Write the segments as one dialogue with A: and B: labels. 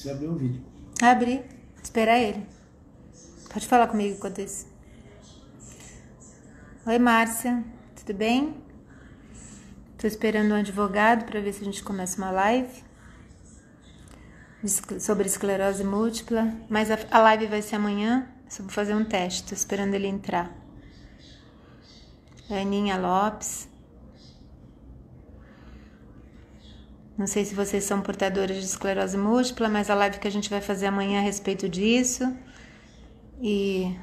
A: Você abriu o vídeo.
B: Abri. Esperar ele. Pode falar comigo enquanto isso. Oi, Márcia. Tudo bem? Tô esperando um advogado para ver se a gente começa uma live sobre esclerose múltipla. Mas a live vai ser amanhã. Só vou fazer um teste. Tô esperando ele entrar. Aninha Lopes. Não sei se vocês são portadoras de esclerose múltipla, mas a live que a gente vai fazer amanhã a respeito disso e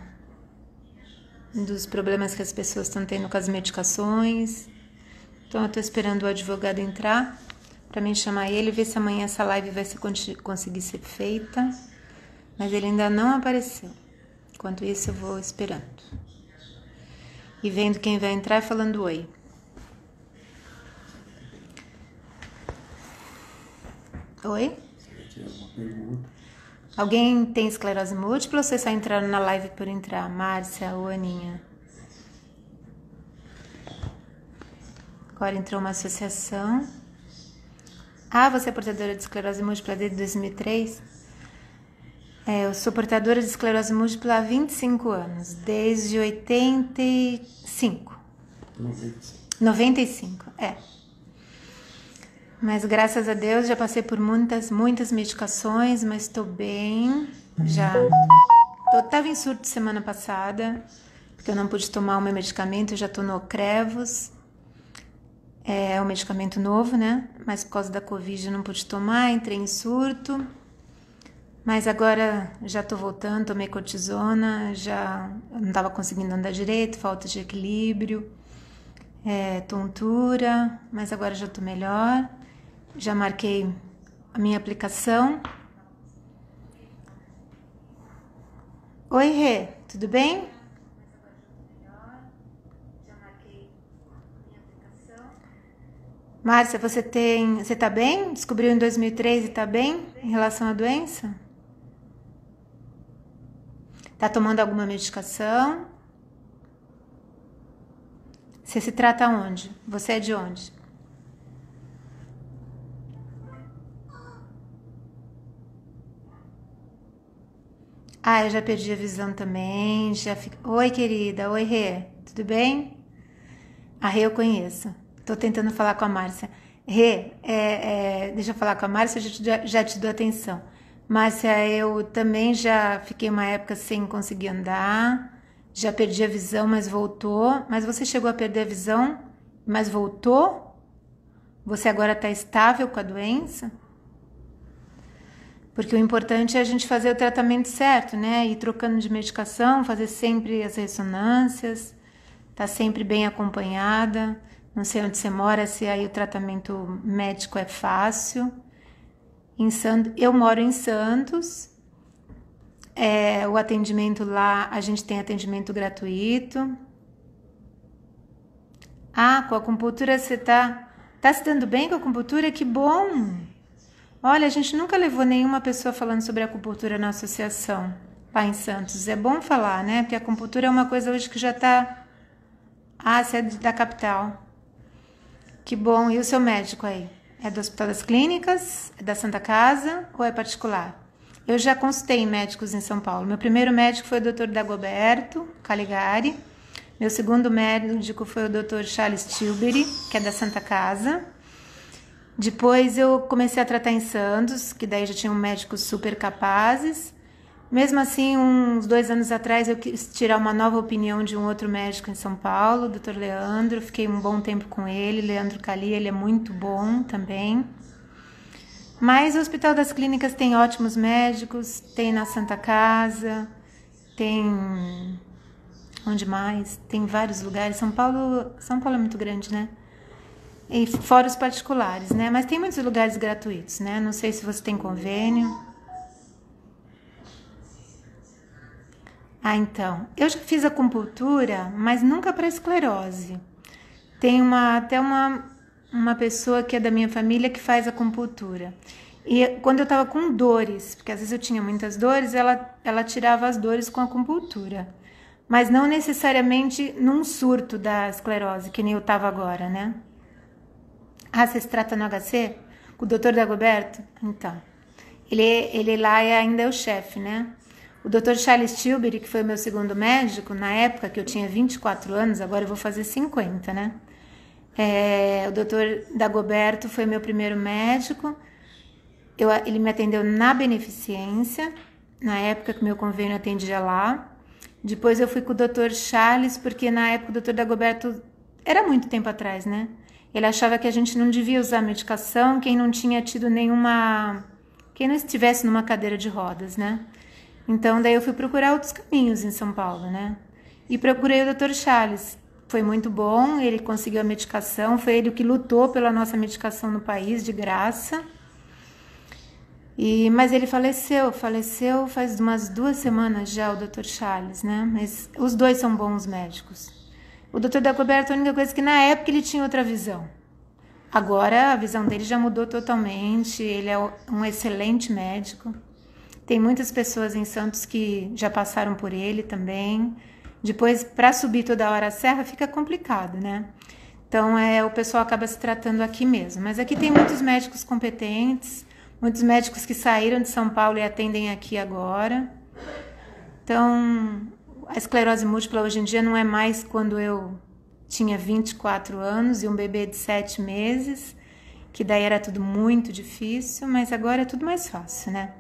B: dos problemas que as pessoas estão tendo com as medicações. Então eu estou esperando o advogado entrar para mim chamar ele e ver se amanhã essa live vai conseguir ser feita, mas ele ainda não apareceu. Enquanto isso eu vou esperando e vendo quem vai entrar e falando oi. Oi? Alguém tem esclerose múltipla ou vocês só entraram na live por entrar? Márcia ou Aninha? Agora entrou uma associação. Ah, você é portadora de esclerose múltipla desde 2003? Eu sou portadora de esclerose múltipla há 25 anos, desde 85. 95, Mas graças a Deus já passei por muitas medicações, mas estou bem. Já estava em surto semana passada, porque eu não pude tomar o meu medicamento, eu já estou no Ocrevus. É um medicamento novo, né? Mas por causa da Covid eu não pude tomar, entrei em surto. Mas agora já estou voltando, tomei cortisona, já não estava conseguindo andar direito, falta de equilíbrio, tontura, mas agora já estou melhor. Já marquei a minha aplicação. Oi, Rê, tudo bem? Já marquei a minha aplicação. Márcia, você tá bem? Descobriu em 2003 e tá bem em relação à doença? Tá tomando alguma medicação? Você se trata onde? Você é de onde? Ah, eu já perdi a visão também. Oi, querida. Oi, Rê. Tudo bem? A Rê eu conheço. Tô tentando falar com a Márcia. Rê, deixa eu falar com a Márcia, já te dou atenção. Márcia, eu também já fiquei uma época sem conseguir andar. Já perdi a visão, mas voltou. Mas você chegou a perder a visão, mas voltou? Você agora está estável com a doença? Porque o importante é a gente fazer o tratamento certo, né? Ir trocando de medicação, fazer sempre as ressonâncias, tá sempre bem acompanhada. Não sei onde você mora, se aí o tratamento médico é fácil. Eu moro em Santos. O atendimento lá, a gente tem atendimento gratuito. Ah, com a acupuntura você tá se dando bem com a acupuntura? Que bom! Olha, a gente nunca levou nenhuma pessoa falando sobre acupuntura na associação lá em Santos. É bom falar, né? Porque a acupuntura é uma coisa hoje que já tá... Ah, você é da capital. Que bom. E o seu médico aí? É do Hospital das Clínicas? É da Santa Casa? Ou é particular? Eu já consultei médicos em São Paulo. Meu primeiro médico foi o Dr. Dagoberto Caligari. Meu segundo médico foi o Dr. Charles Tilbury, que é da Santa Casa. Depois eu comecei a tratar em Santos, que daí já tinham médicos super capazes. Mesmo assim, uns 2 anos atrás, eu quis tirar uma nova opinião de um outro médico em São Paulo, o Dr. Leandro. Fiquei um bom tempo com ele, Leandro Cali, ele é muito bom também. Mas o Hospital das Clínicas tem ótimos médicos, tem na Santa Casa, tem... Onde mais? Tem vários lugares. São Paulo é muito grande, né? E fora os particulares, né? Mas tem muitos lugares gratuitos, né? Não sei se você tem convênio. Ah, então. Eu já fiz acupuntura, mas nunca para esclerose. Tem até uma pessoa que é da minha família que faz acupuntura. E quando eu tava com dores, porque às vezes eu tinha muitas dores, ela tirava as dores com acupuntura. Mas não necessariamente num surto da esclerose, que nem eu tava agora, né? Ah, você se trata no HC? Com o Dr. Dagoberto? Então. Ele lá ainda é o chefe, né? O Dr. Charles Tilbury, que foi o meu segundo médico, na época que eu tinha 24 anos, agora eu vou fazer 50, né? O Dr. Dagoberto foi meu primeiro médico. Ele me atendeu na Beneficência, na época que meu convênio atendia lá. Depois eu fui com o Dr. Charles, porque na época o Dr. Dagoberto era muito tempo atrás, né? Ele achava que a gente não devia usar medicação quem não tinha tido quem não estivesse numa cadeira de rodas, né? Então, daí eu fui procurar outros caminhos em São Paulo, né? E procurei o Dr. Charles. Foi muito bom, ele conseguiu a medicação, foi ele que lutou pela nossa medicação no país, de graça. Mas ele faleceu faz umas 2 semanas já, o Dr. Charles, né? Mas os dois são bons médicos. O Dr. Dagoberto, a única coisa que na época ele tinha outra visão. Agora a visão dele já mudou totalmente, ele é um excelente médico. Tem muitas pessoas em Santos que já passaram por ele também. Depois, para subir toda hora a serra, fica complicado, né? Então, o pessoal acaba se tratando aqui mesmo. Mas aqui tem muitos médicos competentes, muitos médicos que saíram de São Paulo e atendem aqui agora. Então, a esclerose múltipla hoje em dia não é mais quando eu tinha 24 anos e um bebê de 7 meses, que daí era tudo muito difícil, mas agora é tudo mais fácil, né?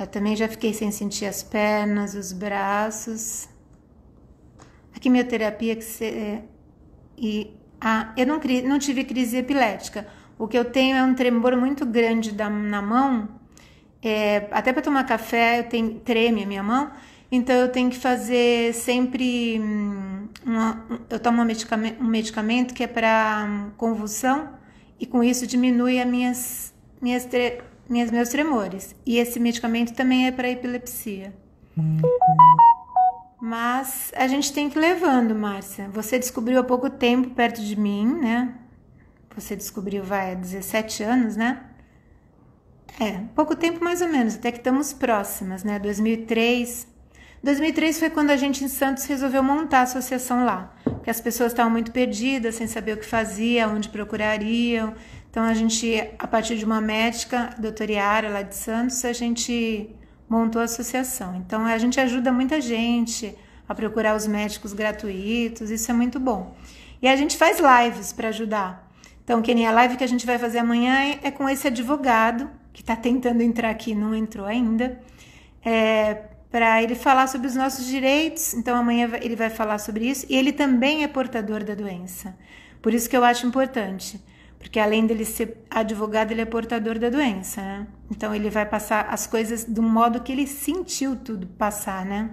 B: Eu também já fiquei sem sentir as pernas, os braços. A quimioterapia eu não tive crise epilética. O que eu tenho é um tremor muito grande na mão. Até para tomar café treme a minha mão. Então eu tenho que fazer sempre eu tomo um medicamento que é para convulsão e com isso diminui meus tremores. E esse medicamento também é para epilepsia. Mas a gente tem que ir levando, Márcia. Você descobriu há pouco tempo perto de mim, né? Você descobriu, há 17 anos, né? Pouco tempo mais ou menos, até que estamos próximas, né? 2003 foi quando a gente em Santos resolveu montar a associação lá. Porque as pessoas estavam muito perdidas, sem saber o que fazia, onde procurariam. Então, a gente, a partir de uma médica, a doutora Yara, lá de Santos, a gente montou a associação. Então, a gente ajuda muita gente a procurar os médicos gratuitos, isso é muito bom. E a gente faz lives para ajudar. Então, que nem a live que a gente vai fazer amanhã é com esse advogado, que está tentando entrar aqui, não entrou ainda, para ele falar sobre os nossos direitos. Então, amanhã ele vai falar sobre isso. E ele também é portador da doença. Por isso que eu acho importante. Porque além dele ser advogado, ele é portador da doença, né? Então, ele vai passar as coisas do modo que ele sentiu tudo passar, né?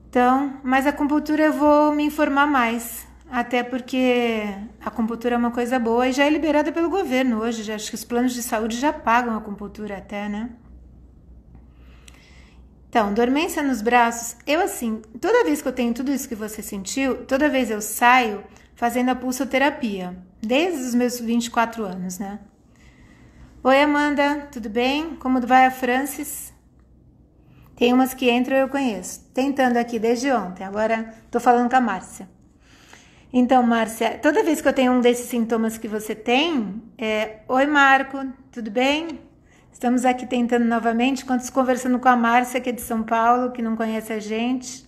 B: Então, mas a acupuntura eu vou me informar mais. Até porque a acupuntura é uma coisa boa e já é liberada pelo governo hoje. Acho que os planos de saúde já pagam a acupuntura até, né? Então, dormência nos braços. Toda vez que eu tenho tudo isso que você sentiu, toda vez eu saio fazendo a pulsoterapia, desde os meus 24 anos, né? Oi, Amanda, tudo bem? Como vai a Francis? Tem umas que entram eu conheço. Tentando aqui desde ontem, agora tô falando com a Márcia. Então, Márcia, toda vez que eu tenho um desses sintomas que você tem, oi, Marco, tudo bem? Estamos aqui tentando novamente, conversando com a Márcia, que é de São Paulo, que não conhece a gente.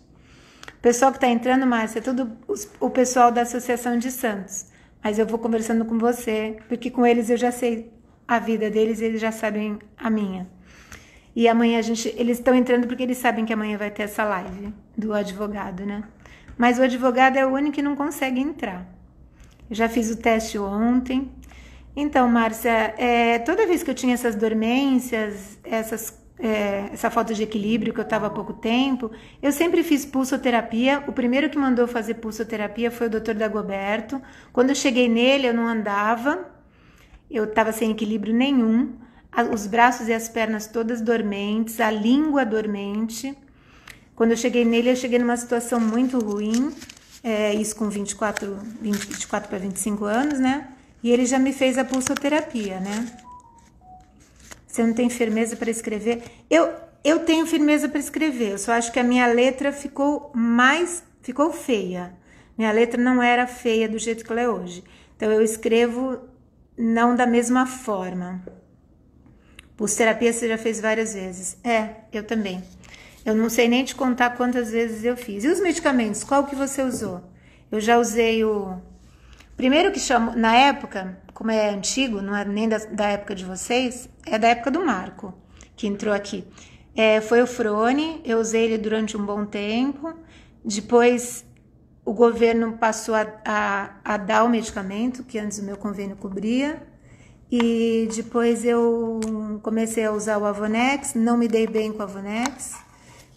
B: O pessoal que está entrando, Márcia, é tudo o pessoal da Associação de Santos. Mas eu vou conversando com você, porque com eles eu já sei a vida deles e eles já sabem a minha. E amanhã eles estão entrando porque eles sabem que amanhã vai ter essa live do advogado, né? Mas o advogado é o único que não consegue entrar. Eu já fiz o teste ontem. Então, Márcia, toda vez que eu tinha essas dormências, essa falta de equilíbrio que eu estava há pouco tempo, eu sempre fiz pulsoterapia. O primeiro que mandou fazer pulsoterapia foi o Dr. Dagoberto. Quando eu cheguei nele, eu não andava, eu estava sem equilíbrio nenhum, os braços e as pernas todas dormentes, a língua dormente. Quando eu cheguei nele, eu cheguei numa situação muito ruim, isso com 24 para 25 anos, né? E ele já me fez a pulsoterapia, né? Você não tem firmeza para escrever? Eu tenho firmeza para escrever, eu só acho que a minha letra ficou feia. Minha letra não era feia do jeito que ela é hoje. Então, eu escrevo não da mesma forma. Pulsoterapia você já fez várias vezes. Eu também. Eu não sei nem te contar quantas vezes eu fiz. E os medicamentos, qual que você usou? Eu já usei o... Primeiro que chamo, na época, como é antigo, não é nem da época de vocês, é da época do Marco, que entrou aqui. Foi o Frone, eu usei ele durante um bom tempo. Depois o governo passou a dar o medicamento, que antes o meu convênio cobria. E depois eu comecei a usar o Avonex, não me dei bem com o Avonex.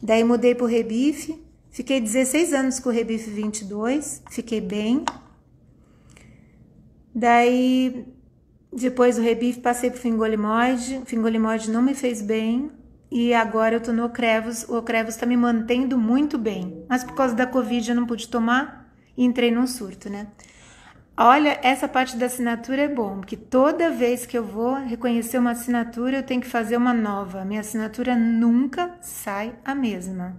B: Daí mudei para o Rebif, fiquei 16 anos com o Rebif 22, fiquei bem. Daí, depois do Rebif, passei pro Fingolimod. O Fingolimod não me fez bem. E agora eu tô no Ocrevus. O Ocrevus tá me mantendo muito bem. Mas por causa da Covid eu não pude tomar e entrei num surto, né? Olha, essa parte da assinatura é bom, porque toda vez que eu vou reconhecer uma assinatura, eu tenho que fazer uma nova. Minha assinatura nunca sai a mesma.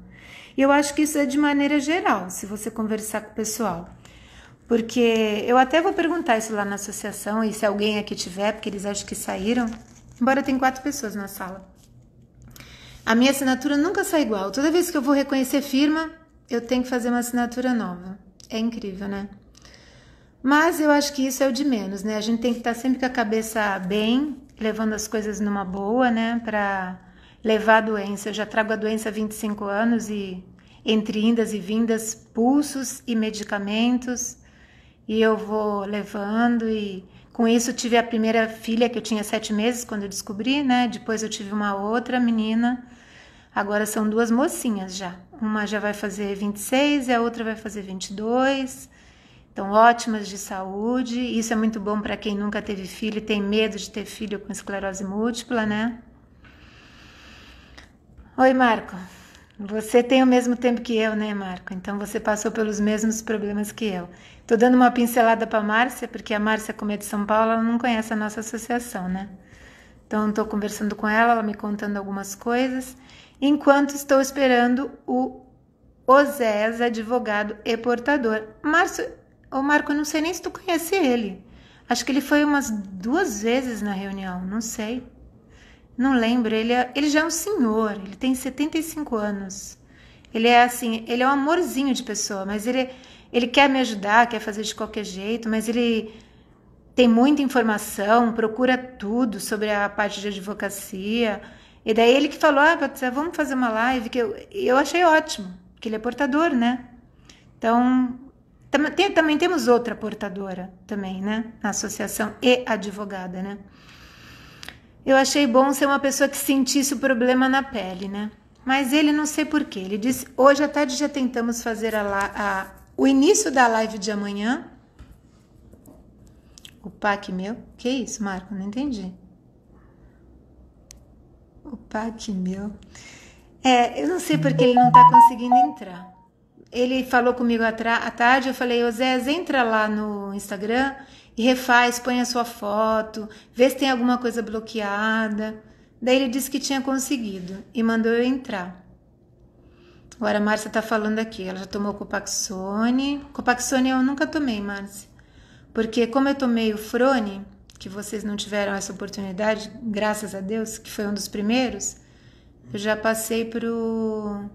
B: E eu acho que isso é de maneira geral, se você conversar com o pessoal. Porque eu até vou perguntar isso lá na associação, e se alguém aqui tiver, porque eles acham que saíram, embora tem 4 pessoas na sala. A minha assinatura nunca sai igual. Toda vez que eu vou reconhecer firma, eu tenho que fazer uma assinatura nova. É incrível, né? Mas eu acho que isso é o de menos, né? A gente tem que estar sempre com a cabeça bem, levando as coisas numa boa, né? Pra levar a doença. Eu já trago a doença há 25 anos e entre indas e vindas, pulsos e medicamentos. E eu vou levando e com isso eu tive a primeira filha que eu tinha 7 meses quando eu descobri, né? Depois eu tive uma outra menina, agora são 2 mocinhas já. Uma já vai fazer 26 e a outra vai fazer 22. Então, ótimas de saúde. Isso é muito bom para quem nunca teve filho e tem medo de ter filho com esclerose múltipla, né? Oi, Marco. Você tem o mesmo tempo que eu, né, Marco? Então você passou pelos mesmos problemas que eu. Tô dando uma pincelada para a Márcia, porque a Márcia, como é de São Paulo, ela não conhece a nossa associação, né? Então estou conversando com ela, ela me contando algumas coisas, enquanto estou esperando o Osés, advogado e portador. Marco, eu não sei nem se tu conhece ele. Acho que ele foi umas 2 vezes na reunião, não sei. Não lembro, ele já é um senhor, ele tem 75 anos. Ele é assim, ele é um amorzinho de pessoa, mas ele quer me ajudar, quer fazer de qualquer jeito, mas ele tem muita informação, procura tudo sobre a parte de advocacia. E daí ele que falou, Patrícia, vamos fazer uma live, que eu achei ótimo, porque ele é portador, né? Então, também temos outra portadora também, né? Na associação e advogada, né? Eu achei bom ser uma pessoa que sentisse o problema na pele, né? Mas ele não sei porquê. Ele disse, hoje à tarde já tentamos fazer o início da live de amanhã. O PAC meu? Que isso, Marco? Não entendi. O PAC meu. Eu não sei porque ele não tá conseguindo entrar. Ele falou comigo à tarde, eu falei, ô Zé, entra lá no Instagram e refaz, põe a sua foto, vê se tem alguma coisa bloqueada. Daí ele disse que tinha conseguido e mandou eu entrar. Agora a Márcia tá falando aqui, ela já tomou Copaxone. Copaxone eu nunca tomei, Márcia. Porque como eu tomei o Frone, que vocês não tiveram essa oportunidade, graças a Deus, que foi um dos primeiros, eu já passei pro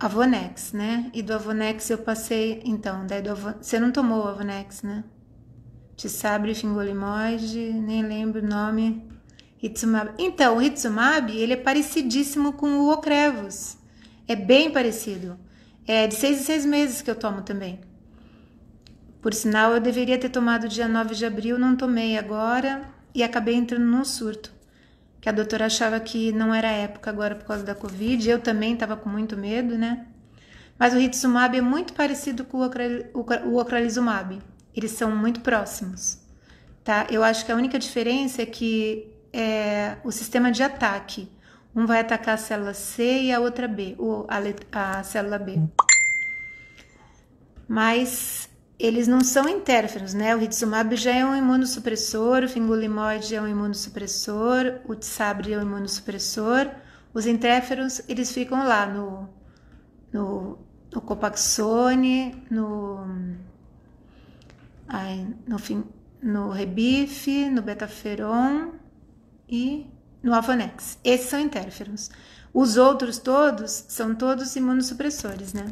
B: Avonex, né? E do Avonex eu passei, então, daí você não tomou o Avonex, né? Tisabre, Fingolimod, nem lembro o nome. Ritsumab. Então, o Ritsumab, ele é parecidíssimo com o Ocrevus. É bem parecido. É de 6 em 6 meses que eu tomo também. Por sinal, eu deveria ter tomado dia 9 de abril, não tomei agora e acabei entrando num surto. Que a doutora achava que não era época agora por causa da Covid. Eu também estava com muito medo, né? Mas o Ritsumab é muito parecido com o Ocrelizumab. Eles são muito próximos, tá? Eu acho que a única diferença é que o sistema de ataque. Um vai atacar a célula C e a outra B, a célula B. Mas eles não são interferons, né? O Ritsumab já é um imunossupressor, o Fingolimod é um imunossupressor, o Tisabre é um imunossupressor. Os interferons, eles ficam lá no Copaxone, no Rebif, no Betaferon e no Avonex. Esses são interferons. Os outros todos são todos imunossupressores, né?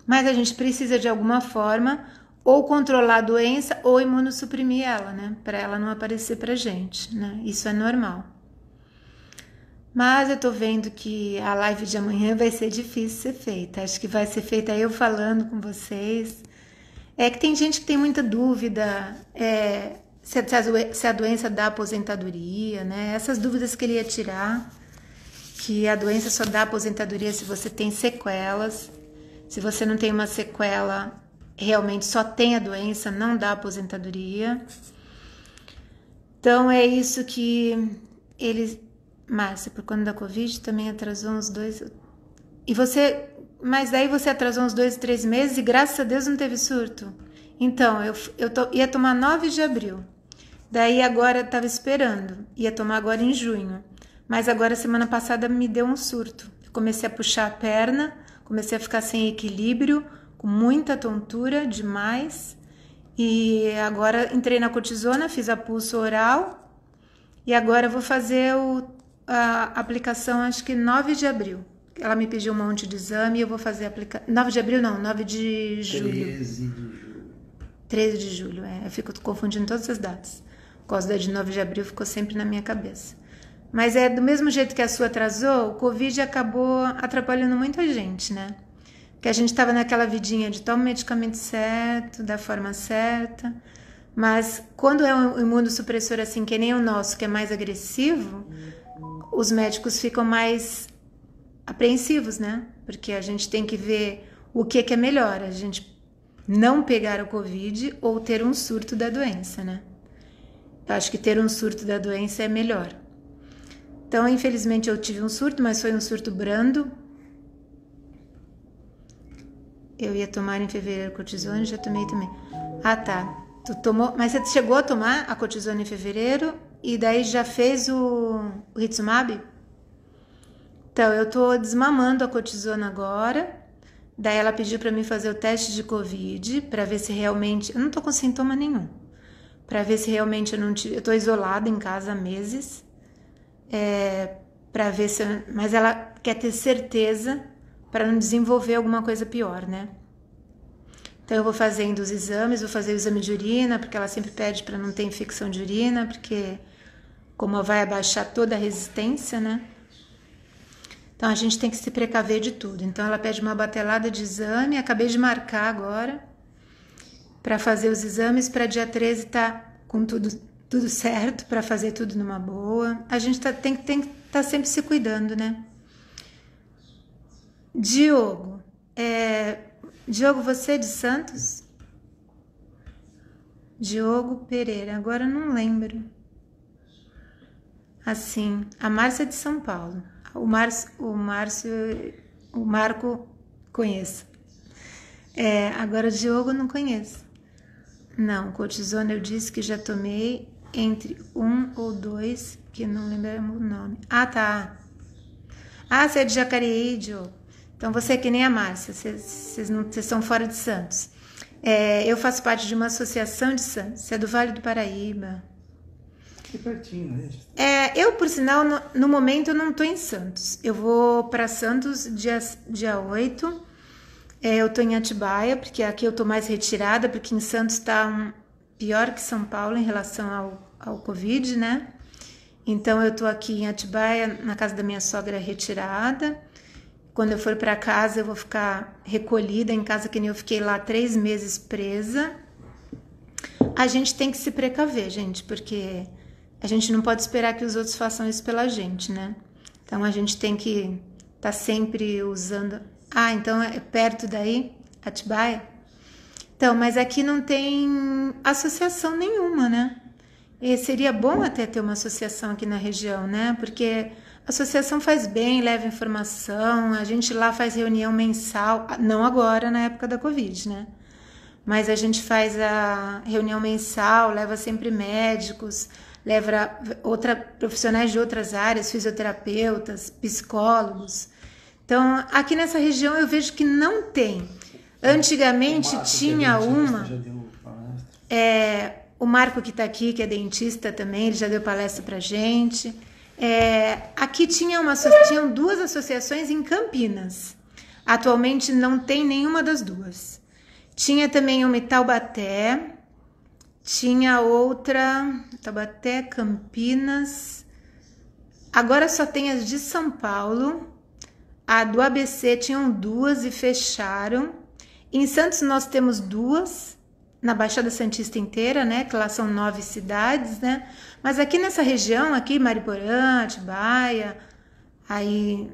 B: Mas a gente precisa de alguma forma ou controlar a doença ou imunossuprimir ela, né? Para ela não aparecer pra gente, né? Isso é normal. Mas eu tô vendo que a live de amanhã vai ser difícil ser feita. Acho que vai ser feita eu falando com vocês. É que tem gente que tem muita dúvida se a doença dá aposentadoria, né? Essas dúvidas que ele ia tirar, que a doença só dá aposentadoria se você tem sequelas. Se você não tem uma sequela, realmente só tem a doença, não dá aposentadoria. Então é isso que eles... Márcia, por conta da Covid, também atrasou uns 2... E você... Mas daí você atrasou uns 2, 3 meses e graças a Deus não teve surto. Então, ia tomar 9 de abril. Daí agora eu tava esperando. Ia tomar agora em junho. Mas agora, semana passada, me deu um surto. Eu comecei a puxar a perna, comecei a ficar sem equilíbrio, com muita tontura, demais. E agora entrei na cortisona, fiz a pulso oral. E agora eu vou fazer a aplicação, acho que 9 de abril. Ela me pediu um monte de exame e eu vou fazer a aplicação. 9 de abril não, 9 de julho.
A: 13 de julho.
B: 13 de julho, eu fico confundindo todas as datas. Por causa da de 9 de abril ficou sempre na minha cabeça. Mas do mesmo jeito que a sua atrasou, o Covid acabou atrapalhando muita gente, né? Porque a gente estava naquela vidinha de toma o medicamento certo, da forma certa. Mas quando é um imunossupressor assim, que nem o nosso, que é mais agressivo, os médicos ficam mais apreensivos, né? Porque a gente tem que ver o que é melhor, a gente não pegar o Covid ou ter um surto da doença, né? Eu acho que ter um surto da doença é melhor. Então, infelizmente, eu tive um surto, mas foi um surto brando. Eu ia tomar em fevereiro cortisona, já tomei também. Ah, tá. Tu tomou, mas você chegou a tomar a cortisona em fevereiro e daí já fez o Rituximab? Então, eu tô desmamando a cortisona agora. Daí ela pediu para mim fazer o teste de Covid para ver se realmente... Eu não tô com sintoma nenhum. Para ver se realmente eu não tive... Eu tô isolada em casa há meses. Para ver se... Mas ela quer ter certeza para não desenvolver alguma coisa pior, né? Então eu vou fazendo os exames, vou fazer o exame de urina, porque ela sempre pede para não ter infecção de urina, porque como vai abaixar toda a resistência, né? Então a gente tem que se precaver de tudo. Então ela pede uma batelada de exame, acabei de marcar agora para fazer os exames, para dia 13 tá com tudo certo, para fazer tudo numa boa. A gente tem que estar sempre se cuidando, né? Diogo, Diogo, você é de Santos? Diogo Pereira, agora eu não lembro. Assim, a Márcia é de São Paulo. O Marco conheço. Agora o Diogo não conheço. Não, cortisona eu disse que já tomei entre 1 ou 2, que não lembro o nome. Ah, tá. Ah, você é de Jacareí, Diogo. Então você é que nem a Márcia, vocês são fora de Santos. Eu faço parte de uma associação de Santos, você é do Vale do Paraíba.
A: Que pertinho, né?
B: Eu, por sinal, no momento eu não estou em Santos. Eu vou para Santos dia 8. Eu estou em Atibaia, porque aqui eu estou mais retirada, porque em Santos está pior que São Paulo em relação ao Covid, né? Então eu estou aqui em Atibaia, na casa da minha sogra retirada. Quando eu for para casa, eu vou ficar recolhida em casa, que nem eu fiquei lá 3 meses presa. A gente tem que se precaver, gente, porque a gente não pode esperar que os outros façam isso pela gente, né? Então a gente tem que estar sempre usando... Ah, então é perto daí, Atibaia? Então, mas aqui não tem associação nenhuma, né? E seria bom até ter uma associação aqui na região, né? Porque a associação faz bem, leva informação, a gente lá faz reunião mensal, não agora, na época da Covid, né? Mas a gente faz a reunião mensal, leva sempre médicos, leva profissionais de outras áreas, fisioterapeutas, psicólogos. Então, aqui nessa região eu vejo que não tem. Antigamente tinha uma... O Marco que está aqui, que é dentista também, ele já deu palestra pra gente. Aqui tinham 2 associações em Campinas. Atualmente não tem nenhuma das 2. Tinha também uma em Taubaté, tinha outra, Taubaté, Campinas. Agora só tem as de São Paulo. A do ABC tinham 2 e fecharam. Em Santos nós temos 2, na Baixada Santista inteira, né? Que lá são 9 cidades, né? Mas aqui nessa região, aqui Mariporã, Atibaia, aí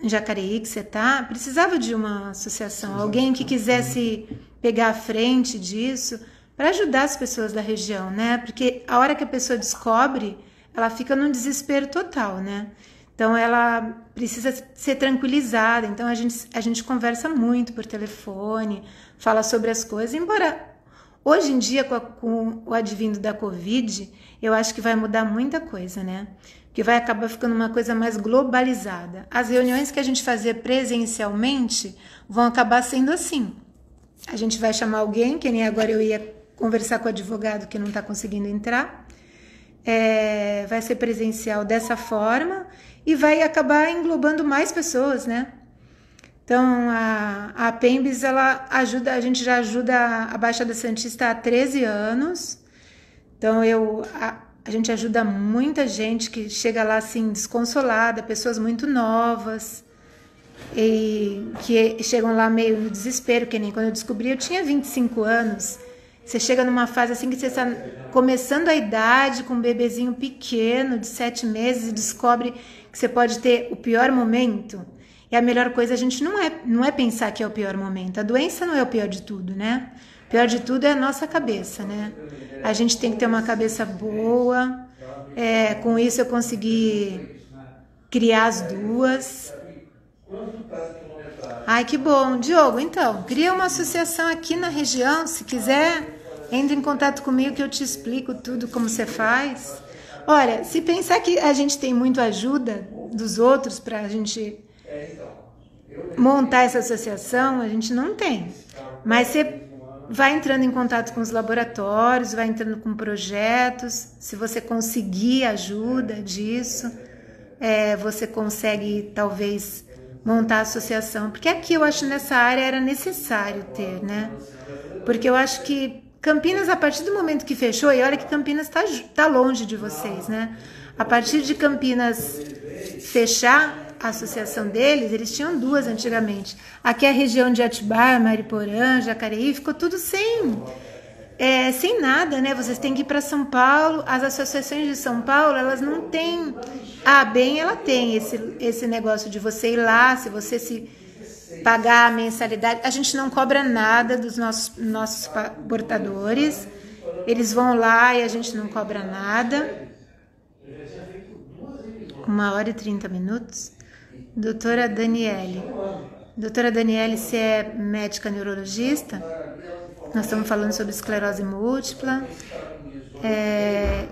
B: em Jacareí que você tá, precisava de uma associação, alguém que quisesse pegar a frente disso para ajudar as pessoas da região, né? Porque a hora que a pessoa descobre, ela fica num desespero total, né? Então ela precisa ser tranquilizada. Então a gente conversa muito por telefone, fala sobre as coisas, embora hoje em dia, com o advindo da Covid, eu acho que vai mudar muita coisa, né? Que vai acabar ficando uma coisa mais globalizada. As reuniões que a gente fazia presencialmente vão acabar sendo assim. A gente vai chamar alguém, que nem agora eu ia conversar com o advogado que não está conseguindo entrar. Vai ser presencial dessa forma e vai acabar englobando mais pessoas, né? Então, a PEMBS, ela ajuda, a gente já ajuda a Baixada Santista há 13 anos. Então, a gente ajuda muita gente que chega lá assim desconsolada, pessoas muito novas e que chegam lá meio no desespero, que nem quando eu descobri, eu tinha 25 anos. Você chega numa fase assim que você está começando a idade com um bebezinho pequeno de 7 meses e descobre que você pode ter o pior momento. E a melhor coisa a gente não é pensar que é o pior momento. A doença não é o pior de tudo, né? O pior de tudo é a nossa cabeça, né? A gente tem que ter uma cabeça boa. Com isso eu consegui criar as 2. Ai, que bom. Diogo, então, cria uma associação aqui na região. Se quiser, entre em contato comigo que eu te explico tudo como você faz. Olha, se pensar que a gente tem muito ajuda dos outros para a gente montar essa associação, a gente não tem. Mas você vai entrando em contato com os laboratórios, vai entrando com projetos. Se você conseguir ajuda disso, você consegue talvez montar a associação. Porque aqui eu acho nessa área era necessário ter, né? Porque eu acho que Campinas, a partir do momento que fechou, e olha que Campinas tá longe de vocês, né? A partir de Campinas fechar a associação deles, eles tinham 2 antigamente. Aqui a região de Atibaia, Mariporã, Jacareí, ficou tudo sem nada, né? Vocês têm que ir para São Paulo. As associações de São Paulo, elas não têm... ela tem esse negócio de você ir lá, se você se pagar a mensalidade. A gente não cobra nada dos nossos portadores. Eles vão lá e a gente não cobra nada. 1h30. Doutora Daniele. Doutora Daniele, você é médica neurologista? Nós estamos falando sobre esclerose múltipla.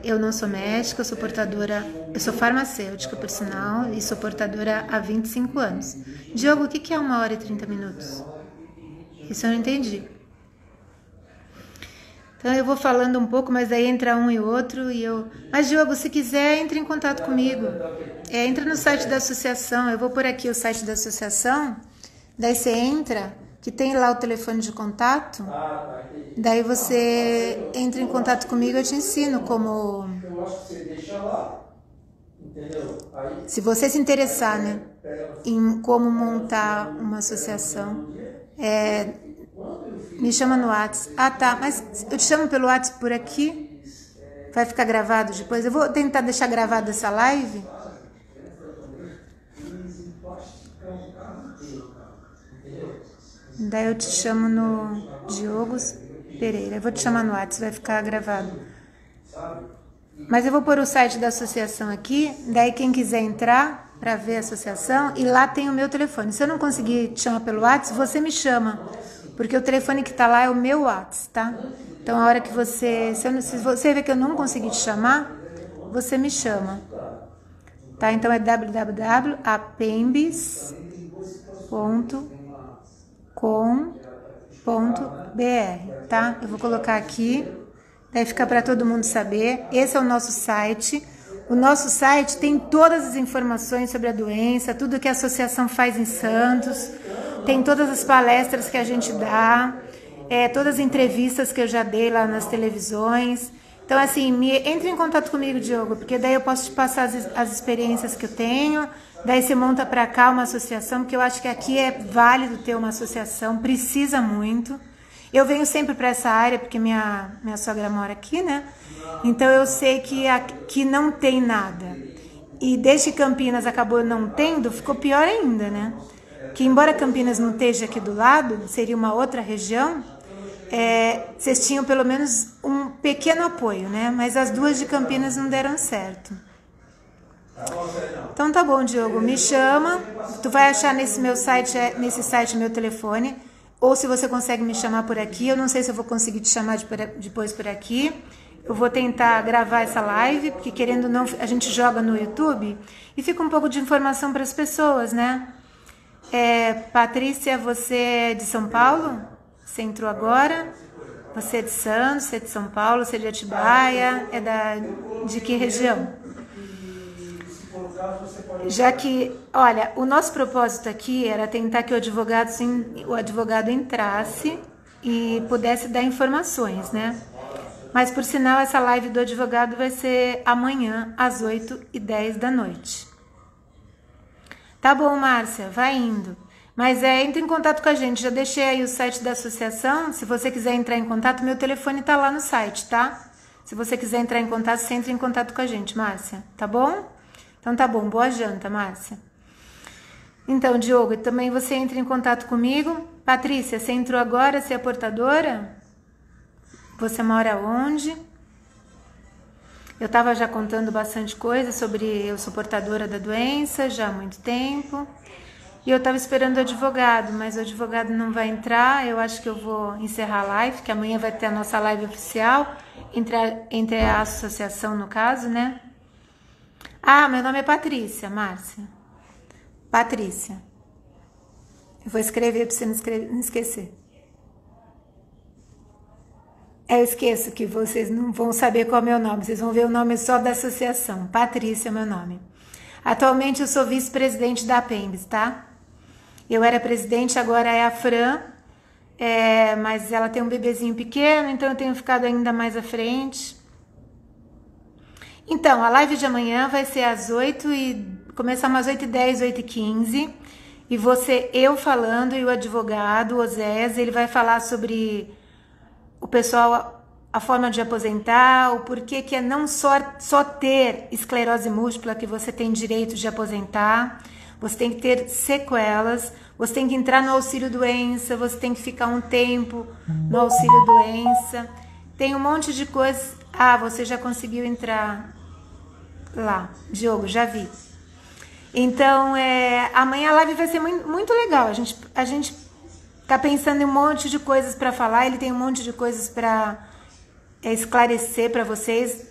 B: Eu não sou médica, eu sou farmacêutica, por sinal, e sou portadora há 25 anos. Diogo, o que é 1h30? Isso eu não entendi. Então eu vou falando um pouco, mas daí entra um e outro Mas Diogo, se quiser, entre em contato comigo. Entra no site da associação, eu vou pôr aqui o site da associação, daí você entra, que tem lá o telefone de contato, daí você entra em contato comigo, eu te ensino como... Se você se interessar, né, em como montar uma associação, me chama no WhatsApp. Ah, tá, mas eu te chamo pelo WhatsApp por aqui, vai ficar gravado depois. Eu vou tentar deixar gravada essa live. Daí eu te chamo no Diogo Pereira. Eu vou te chamar no WhatsApp, vai ficar gravado. Mas eu vou pôr o site da associação aqui, daí quem quiser entrar para ver a associação, e lá tem o meu telefone. Se eu não conseguir te chamar pelo WhatsApp, você me chama, porque o telefone que tá lá é o meu WhatsApp, tá? Então a hora que se você ver que eu não conseguir te chamar, você me chama. Tá? Então é www.apembis.com.br, tá? Eu vou colocar aqui Daí fica para todo mundo saber. Esse é o nosso site. O nosso site tem todas as informações sobre a doença, tudo que a associação faz em Santos, tem todas as palestras que a gente dá, todas as entrevistas que eu já dei lá nas televisões. Então, assim, entre em contato comigo, Diogo, porque daí eu posso te passar as experiências que eu tenho, daí você monta para cá uma associação, porque eu acho que aqui é válido ter uma associação, precisa muito. Eu venho sempre para essa área, porque minha sogra mora aqui, né? Então eu sei que aqui não tem nada. E desde que Campinas acabou não tendo, ficou pior ainda, né? Que embora Campinas não esteja aqui do lado, seria uma outra região, vocês tinham pelo menos um pequeno apoio, né? Mas as duas de Campinas não deram certo. Então tá bom, Diogo, me chama. Tu vai achar nesse site meu telefone. Ou se você consegue me chamar por aqui, eu não sei se eu vou conseguir te chamar depois por aqui. Eu vou tentar gravar essa live, porque querendo ou não, a gente joga no YouTube e fica um pouco de informação para as pessoas, né? Patrícia, você é de São Paulo? Você entrou agora? Você é de Santos, você é de São Paulo, você é de Atibaia? De que região? Já que, olha, o nosso propósito aqui era tentar que o advogado entrasse e pudesse dar informações, né? Mas, por sinal, essa live do advogado vai ser amanhã, às 8h10 da noite. Tá bom, Márcia, vai indo. Mas entre em contato com a gente, já deixei aí o site da associação, se você quiser entrar em contato, meu telefone tá lá no site, tá? Se você quiser entrar em contato, você entra em contato com a gente, Márcia, tá bom? Então tá bom, boa janta, Márcia. Então, Diogo, também você entra em contato comigo. Patrícia, você entrou agora, você é portadora? Você mora onde? Eu estava já contando bastante coisa sobre eu sou portadora da doença já há muito tempo. E eu estava esperando o advogado, mas o advogado não vai entrar. Eu acho que eu vou encerrar a live, que amanhã vai ter a nossa live oficial, entre a associação, no caso, né? Ah, meu nome é Patrícia, Márcia. Patrícia. Eu vou escrever para você não esquecer. Eu esqueço que vocês não vão saber qual é o meu nome. Vocês vão ver o nome só da associação. Patrícia é meu nome. Atualmente eu sou vice-presidente da APEMBS, tá? Eu era presidente, agora é a Fran. Mas ela tem um bebezinho pequeno, então eu tenho ficado ainda mais à frente. Então, a live de amanhã vai ser às 8h, começamos às 8h10, 8h15, e eu falando e o advogado, o Osés, ele vai falar sobre o pessoal, a forma de aposentar, o porquê que é não só ter esclerose múltipla que você tem direito de aposentar, você tem que ter sequelas, você tem que entrar no auxílio doença, você tem que ficar um tempo no auxílio doença, tem um monte de coisas. Ah, você já conseguiu entrar lá, Diogo, já vi. Então, amanhã a live vai ser muito, muito legal. A gente tá pensando em um monte de coisas para falar. Ele tem um monte de coisas para esclarecer para vocês.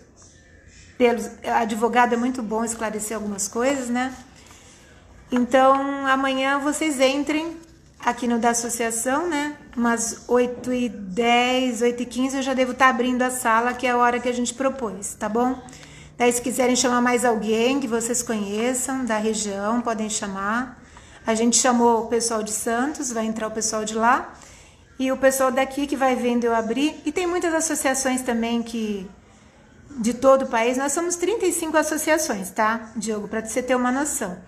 B: Advogado é muito bom esclarecer algumas coisas, né? Então, amanhã vocês entrem aqui no da associação, né? Umas 8h10, 8h15 eu já devo estar abrindo a sala, que é a hora que a gente propôs, tá bom? Daí, se quiserem chamar mais alguém que vocês conheçam da região, podem chamar. A gente chamou o pessoal de Santos, vai entrar o pessoal de lá. E o pessoal daqui que vai vendo eu abrir. E tem muitas associações também de todo o país. Nós somos 35 associações, tá, Diogo? Para você ter uma noção.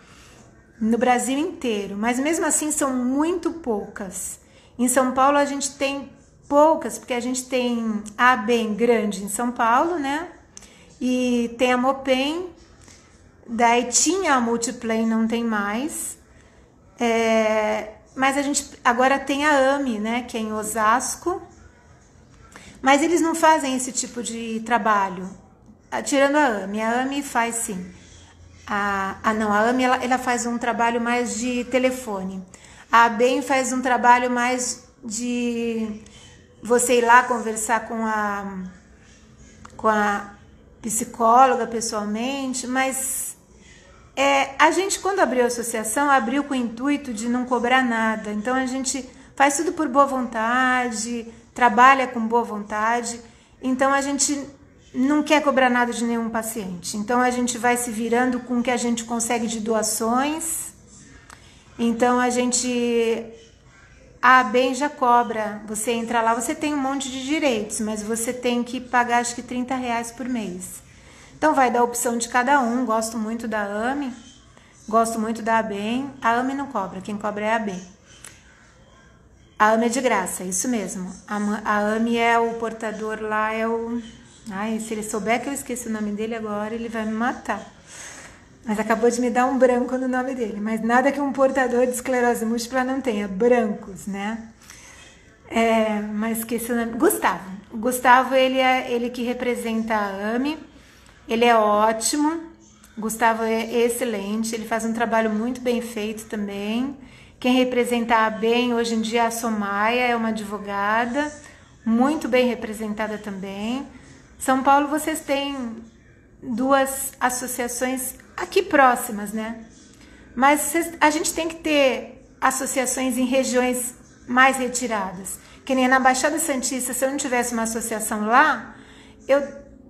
B: No Brasil inteiro. Mas mesmo assim são muito poucas. Em São Paulo a gente tem poucas, porque a gente tem a ABEM grande em São Paulo, né? E tem a Mopem, daí tinha a Multiplay, não tem mais. Mas a gente agora tem a AME, né, que é em Osasco. Mas eles não fazem esse tipo de trabalho. Tirando a AME faz sim. A AME ela faz um trabalho mais de telefone. A ABEM faz um trabalho mais de você ir lá conversar com a psicóloga pessoalmente, mas a gente, quando abriu a associação, abriu com o intuito de não cobrar nada. Então a gente faz tudo por boa vontade, trabalha com boa vontade. Então a gente não quer cobrar nada de nenhum paciente. Então a gente vai se virando com o que a gente consegue de doações. Então a ABEM já cobra. Você entra lá, você tem um monte de direitos, mas você tem que pagar acho que R$30 por mês. Então vai da opção de cada um. Gosto muito da AME, gosto muito da ABEM. A AME não cobra, quem cobra é a ABEM. A AME é de graça, isso mesmo. A AME é o portador lá, é o... Ai, se ele souber que eu esqueci o nome dele agora, ele vai me matar. Mas acabou de me dar um branco no nome dele. Mas nada que um portador de esclerose múltipla não tenha. Brancos, né? Mas esqueci o nome. Gustavo. O Gustavo, ele que representa a AME. Ele é ótimo. Gustavo é excelente. Ele faz um trabalho muito bem feito também. Quem representa a ABEM hoje em dia é a Somaia, é uma advogada. Muito bem representada também. São Paulo, vocês têm 2 associações aqui próximas, né? Mas a gente tem que ter associações em regiões mais retiradas. Que nem na Baixada Santista, se eu não tivesse uma associação lá,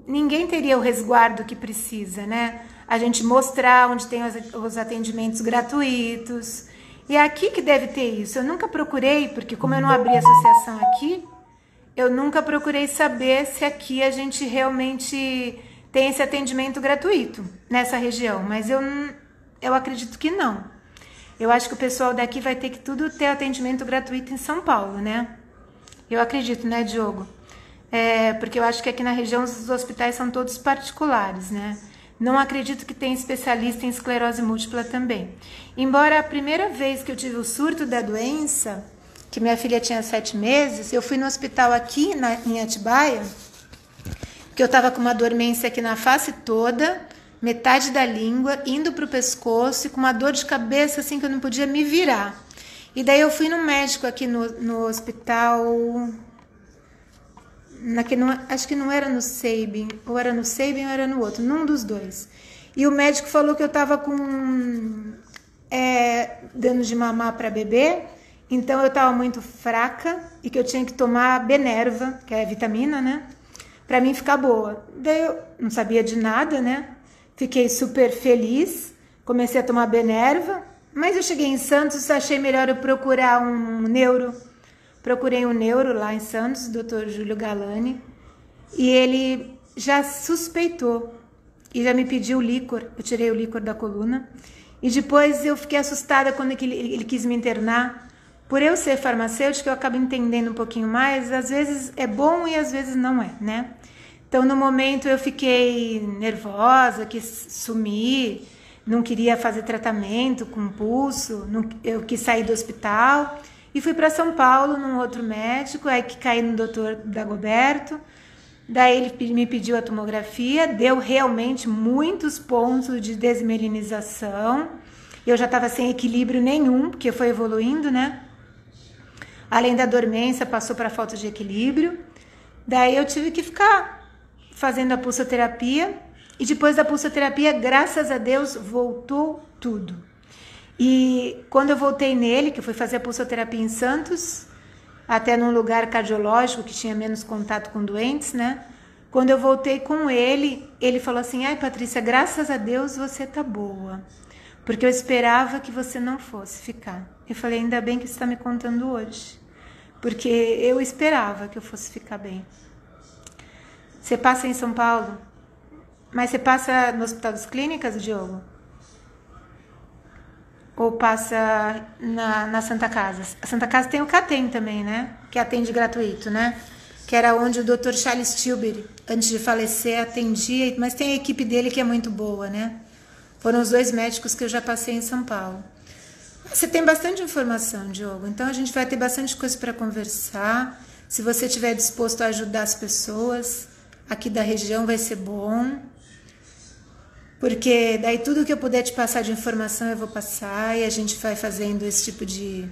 B: ninguém teria o resguardo que precisa, né? A gente mostrar onde tem os atendimentos gratuitos. E é aqui que deve ter isso. Eu nunca procurei, porque como eu não abri associação aqui, eu nunca procurei saber se aqui a gente realmente tem esse atendimento gratuito nessa região, mas eu acredito que não. Eu acho que o pessoal daqui vai ter que tudo ter atendimento gratuito em São Paulo, né? Eu acredito, né, Diogo? Porque eu acho que aqui na região os hospitais são todos particulares, né? Não acredito que tenha especialista em esclerose múltipla também. Embora a primeira vez que eu tive o surto da doença, que minha filha tinha 7 meses, eu fui no hospital aqui em Atibaia, que eu estava com uma dormência aqui na face toda, metade da língua, indo para o pescoço e com uma dor de cabeça assim que eu não podia me virar. E daí eu fui no médico aqui no hospital, acho que não era no Sabin, ou era no Sabin ou era no outro, num dos dois. E o médico falou que eu estava com dano de mamar para bebê, então eu estava muito fraca e que eu tinha que tomar Benerva, que é vitamina, né? Para mim ficar boa. Daí eu não sabia de nada, né? Fiquei super feliz, comecei a tomar Benerva, mas eu cheguei em Santos, achei melhor eu procurar um neuro. Procurei um neuro lá em Santos, o Dr. Júlio Galani, e ele já suspeitou e já me pediu o líquor. Eu tirei o líquor da coluna e depois eu fiquei assustada quando ele quis me internar. Por eu ser farmacêutica, eu acabo entendendo um pouquinho mais, às vezes é bom e às vezes não é, né? Então, no momento eu fiquei nervosa, quis sumir, não queria fazer tratamento com pulso, eu quis sair do hospital e fui para São Paulo num outro médico, aí que caí no doutor Dagoberto, daí ele me pediu a tomografia, deu realmente muitos pontos de desmelinização, eu já estava sem equilíbrio nenhum, porque foi evoluindo, né? Além da dormência, passou para falta de equilíbrio. Daí eu tive que ficar fazendo a pulsoterapia. E depois da pulsoterapia, graças a Deus, voltou tudo. E quando eu voltei nele, que eu fui fazer a pulsoterapia em Santos, até num lugar cardiológico que tinha menos contato com doentes, né? Quando eu voltei com ele, ele falou assim: ai, Patrícia, graças a Deus você tá boa. Porque eu esperava que você não fosse ficar. Eu falei, ainda bem que você está me contando hoje. Porque eu esperava que eu fosse ficar bem. Você passa em São Paulo? Mas você passa no Hospital das Clínicas, Diogo? Ou passa na Santa Casa? A Santa Casa tem o CATEM também, né? Que atende gratuito, né? Que era onde o Dr. Charles Tilbury, antes de falecer, atendia. Mas tem a equipe dele que é muito boa, né? Foram os 2 médicos que eu já passei em São Paulo. Você tem bastante informação, Diogo, então a gente vai ter bastante coisa para conversar. Se você estiver disposto a ajudar as pessoas aqui da região, vai ser bom. Porque daí tudo que eu puder te passar de informação eu vou passar e a gente vai fazendo esse tipo de...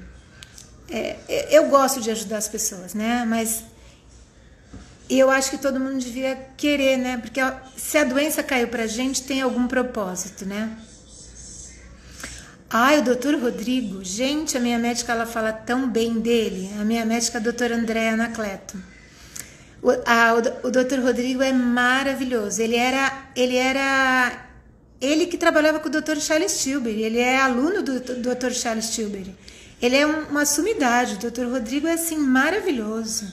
B: eu gosto de ajudar as pessoas, né? Mas eu acho que todo mundo devia querer, né? Porque se a doença caiu pra gente, tem algum propósito, né? Ai, o doutor Rodrigo, gente, a minha médica, ela fala tão bem dele. A minha médica é a doutora Andréa Anacleto. O Dr. Rodrigo é maravilhoso. Ele que trabalhava com o Dr. Charles Tilbury. Ele é aluno do Dr. Charles Tilbury. Ele é uma sumidade. O Dr. Rodrigo é assim maravilhoso.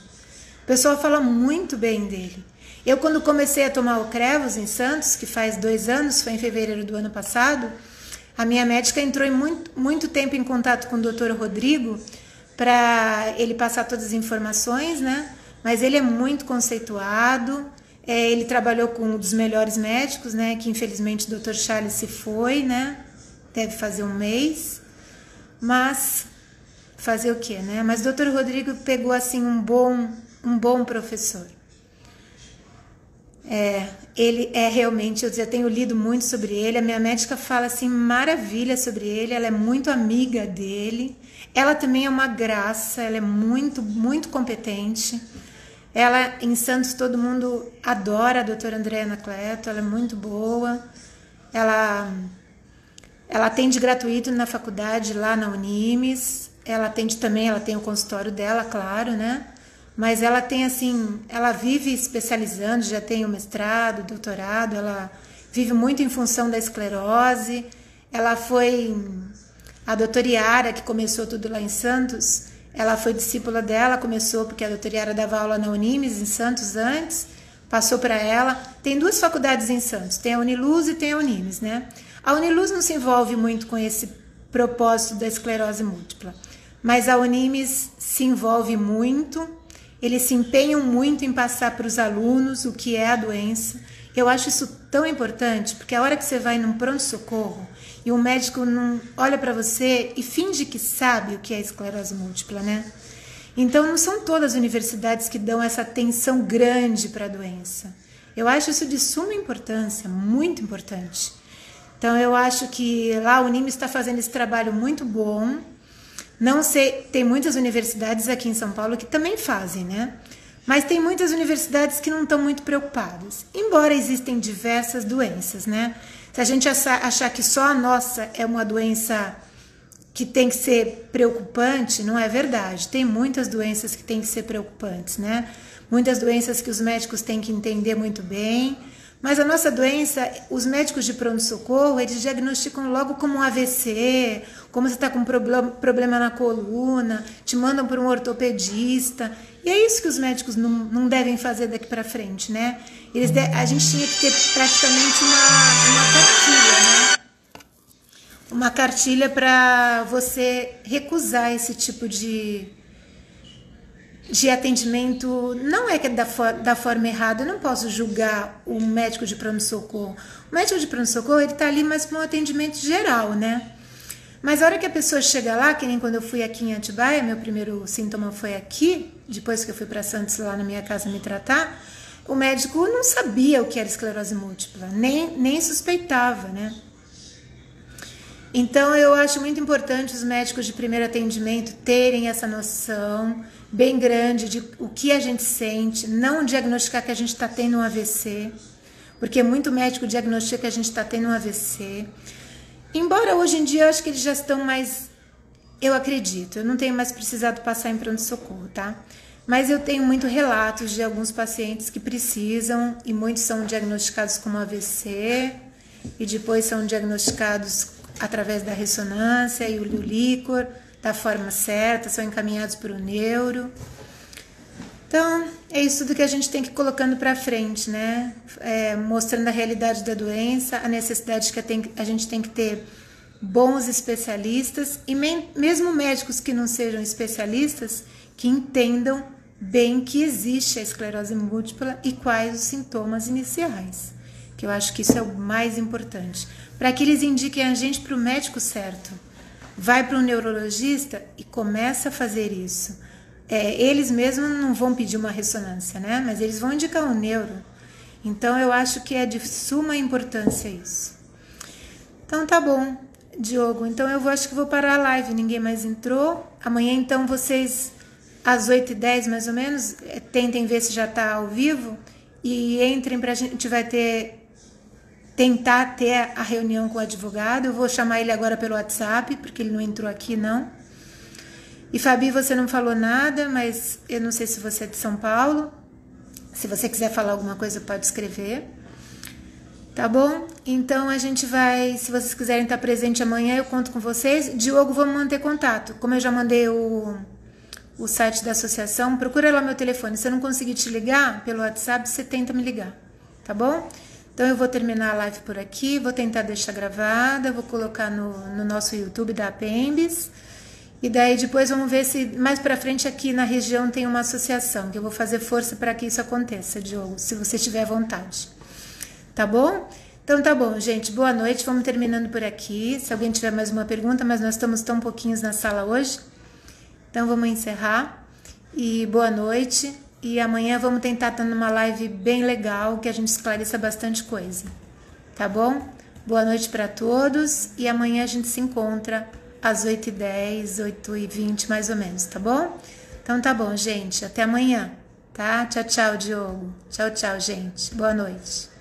B: O pessoal fala muito bem dele. Eu, quando comecei a tomar o Crevos em Santos, que faz 2 anos, foi em fevereiro do ano passado, a minha médica entrou muito tempo em contato com o Dr. Rodrigo para ele passar todas as informações, né? Mas ele é muito conceituado, ele trabalhou com um dos melhores médicos, né? Que infelizmente o Dr. Charles se foi, né? Deve fazer 1 mês, mas fazer o quê, né? Mas o Dr. Rodrigo pegou assim um bom professor. Ele é realmente, eu já tenho lido muito sobre ele, a minha médica fala assim maravilha sobre ele, ela é muito amiga dele, ela também é uma graça, ela é muito competente. Ela, em Santos, todo mundo adora a doutora Andréa Anacleto, ela é muito boa, ela atende gratuito na faculdade lá na Unimes, ela atende também, ela tem o consultório dela, claro, né? Mas ela tem assim, ela vive especializando, já tem o mestrado, o doutorado, ela vive muito em função da esclerose. Ela foi, a doutora Yara, que começou tudo lá em Santos, ela foi discípula dela, começou porque a doutora Yara dava aula na Unimes, em Santos antes, passou para ela. Tem 2 faculdades em Santos, tem a Uniluz e tem a Unimes, né? A Uniluz não se envolve muito com esse propósito da esclerose múltipla, mas a Unimes se envolve muito. Eles se empenham muito em passar para os alunos o que é a doença. Eu acho isso tão importante, porque a hora que você vai num pronto-socorro e um médico não olha para você e finge que sabe o que é esclerose múltipla, né? Então, não são todas as universidades que dão essa atenção grande para a doença. Eu acho isso de suma importância, muito importante. Então, eu acho que lá a Unimes está fazendo esse trabalho muito bom. Não sei, tem muitas universidades aqui em São Paulo que também fazem, né? Mas tem muitas universidades que não estão muito preocupadas. Embora existem diversas doenças, né? Se a gente achar que só a nossa é uma doença que tem que ser preocupante, não é verdade. Tem muitas doenças que têm que ser preocupantes, né? Muitas doenças que os médicos têm que entender muito bem. Mas a nossa doença, os médicos de pronto-socorro, eles diagnosticam logo como um AVC, como você está com problema na coluna, te mandam para um ortopedista. E é isso que os médicos não devem fazer daqui para frente, né? A gente tinha que ter praticamente uma cartilha, né? Uma cartilha para você recusar esse tipo de atendimento. Não é que é da forma errada, eu não posso julgar o médico de pronto-socorro. O médico de pronto-socorro, ele tá ali mais para um atendimento geral, né? Mas a hora que a pessoa chega lá, que nem quando eu fui aqui em Atibaia, meu primeiro sintoma foi aqui, depois que eu fui para Santos lá na minha casa me tratar, o médico não sabia o que era esclerose múltipla, nem suspeitava, né? Então, eu acho muito importante os médicos de primeiro atendimento terem essa noção bem grande de o que a gente sente, não diagnosticar que a gente está tendo um AVC, porque muito médico diagnostica que a gente está tendo um AVC. Embora hoje em dia eu acho que eles já estão mais, eu acredito, eu não tenho mais precisado passar em pronto-socorro, tá? Mas eu tenho muito relatos de alguns pacientes que precisam e muitos são diagnosticados como AVC e depois são diagnosticados através da ressonância e o líquor da forma certa, são encaminhados para o neuro. Então, é isso tudo que a gente tem que ir colocando para frente, né? Mostrando a realidade da doença, a necessidade que a gente tem que ter bons especialistas e mesmo médicos que não sejam especialistas, que entendam bem que existe a esclerose múltipla e quais os sintomas iniciais, que eu acho que isso é o mais importante, para que eles indiquem a gente para o médico certo. Vai para um neurologista e começa a fazer isso. Eles mesmos não vão pedir uma ressonância, né? Mas eles vão indicar um neuro. Então, eu acho que é de suma importância isso. Então, tá bom, Diogo. Então, acho que vou parar a live. Ninguém mais entrou. Amanhã, então, vocês, às 8h10, mais ou menos, tentem ver se já tá ao vivo. E entrem a gente vai tentar ter a reunião com o advogado. Eu vou chamar ele agora pelo WhatsApp, porque ele não entrou aqui, não. E Fabi, você não falou nada, mas eu não sei se você é de São Paulo. Se você quiser falar alguma coisa, pode escrever. Tá bom? Então a gente vai, se vocês quiserem estar presente amanhã, eu conto com vocês. Diogo, vamos manter contato. Como eu já mandei o site da associação, procura lá meu telefone. Se eu não conseguir te ligar pelo WhatsApp, você tenta me ligar. Tá bom? Então eu vou terminar a live por aqui, vou tentar deixar gravada, vou colocar no nosso YouTube da Apembis. E daí depois vamos ver se mais pra frente aqui na região tem uma associação, que eu vou fazer força para que isso aconteça, Diogo, se você tiver vontade. Tá bom? Então tá bom, gente. Boa noite. Vamos terminando por aqui. Se alguém tiver mais uma pergunta, mas nós estamos tão pouquinhos na sala hoje. Então vamos encerrar. E boa noite. E amanhã vamos tentar estar numa live bem legal, que a gente esclareça bastante coisa. Tá bom? Boa noite para todos. E amanhã a gente se encontra às 8h10, 8h20 mais ou menos, tá bom? Então tá bom, gente. Até amanhã. Tá? Tchau, tchau, Diogo. Tchau, tchau, gente. Boa noite.